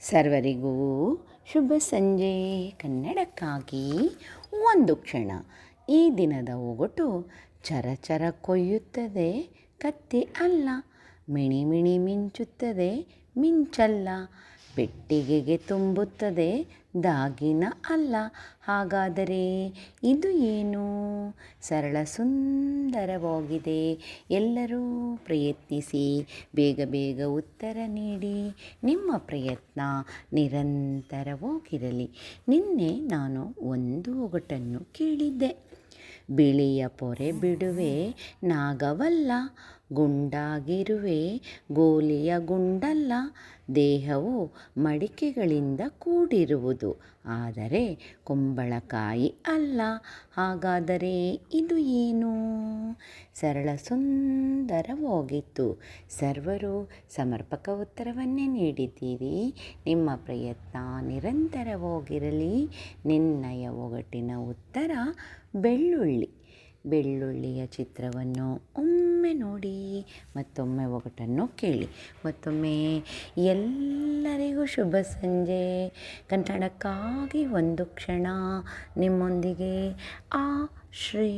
ಸರ್ವರಿಗೂ ಶುಭ ಸಂಜೆ. ಕನ್ನಡಕ್ಕಾಗಿ ಒಂದು ಕ್ಷಣ. ಈ ದಿನದ ಒಗಟು: ಚರಚರ ಕೊಯ್ಯುತ್ತದೆ ಕತ್ತಿ ಅಲ್ಲ, ಮಿಣಿ ಮಿಣಿ ಮಿಂಚುತ್ತದೆ ಮಿಂಚಲ್ಲ, ಪೆಟ್ಟಿಗೆಗೆ ತುಂಬುತ್ತದೆ ದಾಗಿನ ಅಲ್ಲ. ಹಾಗಾದರೆ ಇದು ಏನು? ಸರಳ ಸುಂದರವಾಗಿದೆ. ಎಲ್ಲರೂ ಪ್ರಯತ್ನಿಸಿ, ಬೇಗ ಬೇಗ ಉತ್ತರ ನೀಡಿ. ನಿಮ್ಮ ಪ್ರಯತ್ನ ನಿರಂತರವಾಗಿರಲಿ. ನಿನ್ನೆ ನಾನು ಒಂದು ಒಗಟನ್ನು ಕೇಳಿದ್ದೆ. ಬಿಳಿಯ ಪೊರೆ ಬಿಡುವೆ ನಾಗವಲ್ಲ, ಗುಂಡಾಗಿರುವೆ ಗೋಲಿಯ ಗುಂಡಲ್ಲ, ದೇಹವು ಮಡಿಕೆಗಳಿಂದ ಕೂಡಿರುವುದು, ಆದರೆ ಕುಂಬಳಕಾಯಿ ಅಲ್ಲ. ಹಾಗಾದರೆ ಇದು ಏನು? ಸರಳ ಸುಂದರವಾಗಿತ್ತು. ಸರ್ವರು ಸಮರ್ಪಕ ಉತ್ತರವನ್ನೇ ನೀಡಿದ್ದೀರಿ. ನಿಮ್ಮ ಪ್ರಯತ್ನ ನಿರಂತರವಾಗಿರಲಿ. ನಿನ್ನಯ ಒಗಟಿನ ಉತ್ತರ ಬೆಳ್ಳುಳ್ಳಿ. ಬೆಳ್ಳುಳ್ಳಿಯ ಚಿತ್ರವನ್ನು ಒಮ್ಮೆ ನೋಡಿ, ಮತ್ತೊಮ್ಮೆ ಒಗಟನ್ನು ಕೇಳಿ. ಮತ್ತೊಮ್ಮೆ ಎಲ್ಲರಿಗೂ ಶುಭ ಸಂಜೆ. ಕನ್ನಡಕ್ಕಾಗಿ ಒಂದು ಕ್ಷಣ. ನಿಮ್ಮೊಂದಿಗೆ ಆ ಶ್ರೀ.